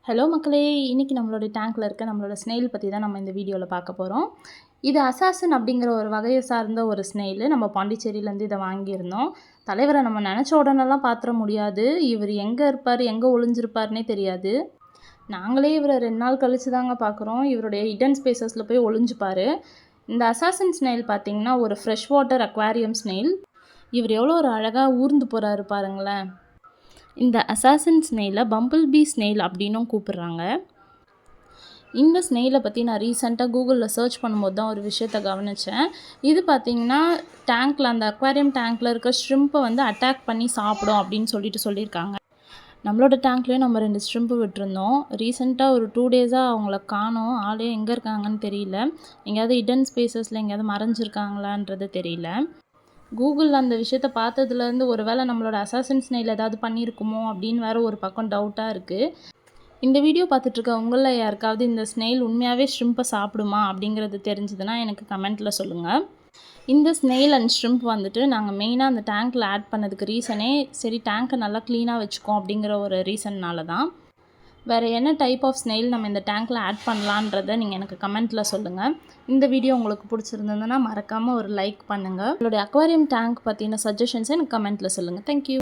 Hello மக்களே, இன்றைக்கி நம்மளோட டேங்க்கில் இருக்க நம்மளோட ஸ்னெயில் பற்றி தான் நம்ம இந்த வீடியோவில் பார்க்க போகிறோம். இது அசாசின் அப்படிங்கிற ஒரு வகையை சார்ந்த ஒரு ஸ்னெயிலு. நம்ம பாண்டிச்சேரியிலேருந்து இதை வாங்கியிருந்தோம். தலைவரை நம்ம நினச்ச உடனெல்லாம் பார்த்துட முடியாது. இவர் எங்கே இருப்பார், எங்கே ஒளிஞ்சிருப்பார்னே தெரியாது. நாங்களே இவரை 2 நாள் கழித்து தாங்க பார்க்குறோம். இவருடைய ஹிடன் ஸ்பேசஸில் போய் ஒளிஞ்சுப்பார். இந்த அசாசின் ஸ்னெயில் பார்த்திங்கன்னா ஒரு ஃப்ரெஷ் வாட்டர் அக்வாரியம் ஸ்னெயில். இவர் எவ்வளோ ஒரு அழகாக ஊர்ந்து போகிறாரு பாருங்களேன். இந்த அசாசின் ஸ்னெயிலை பம்பிள் பீ ஸ்னெயில் அப்படின்னும் கூப்பிட்றாங்க. இந்த ஸ்னெயிலை பற்றி நான் ரீசெண்டாக கூகுளில் சர்ச் பண்ணும்போது தான் ஒரு விஷயத்தை கவனித்தேன். இது பார்த்திங்கன்னா டேங்க்கில், அந்த அக்வாரியம் டேங்க்கில் இருக்க ஷ்ரிம்பை வந்து அட்டாக் பண்ணி சாப்பிடும் அப்படின்னு சொல்லியிருக்காங்க. நம்மளோட டேங்க்லேயும் நம்ம 2 ஷ்ரிம்பு விட்டுருந்தோம். ரீசெண்டாக ஒரு 2 டேஸாக அவங்கள காணோம். ஆளே எங்கே இருக்காங்கன்னு தெரியல. எங்கேயாவது ஹிடன் ஸ்பேசஸில் எங்கேயாவது மறைஞ்சிருக்காங்களான்றது தெரியல. கூகுளில் அந்த விஷயத்த பார்த்ததுலேருந்து ஒரு வேளை நம்மளோட அசாசின் ஸ்னெயில் ஏதாவது பண்ணியிருக்குமோ அப்படின்னு வேறு ஒரு பக்கம் டவுட்டாக இருக்குது. இந்த வீடியோ பார்த்துட்ருக்க உங்களில் யாருக்காவது இந்த ஸ்னெயில் உண்மையாகவே ஷ்ரிம்பை சாப்பிடுமா அப்படிங்கிறது தெரிஞ்சதுன்னா எனக்கு கமெண்ட்டில் சொல்லுங்கள். இந்த ஸ்னெயில் அண்ட் ஷ்ரிம்ப் வந்துட்டு நாங்கள் மெயினாக அந்த டேங்க்கில் ஆட் பண்ணதுக்கு ரீசனே சரி டேங்க்கை நல்லா க்ளீனாக வச்சுக்கோம் அப்படிங்கிற ஒரு ரீசன்னால தான். வேறு என்ன டைப் ஆஃப் ஸ்னெயில் நம்ம இந்த டேங்க்கில் ஆட் பண்ணலான்றதை நீங்கள் எனக்கு கமெண்ட்டில் சொல்லுங்கள். இந்த வீடியோ உங்களுக்கு பிடிச்சிருந்ததுன்னா மறக்காமல் ஒரு லைக் பண்ணுங்கள். உங்களுடைய அக்வாரியம் டேங்க் பற்றின சஜஷன்ஸை எனக்கு கமெண்ட்டில் சொல்லுங்கள். தேங்க்யூ.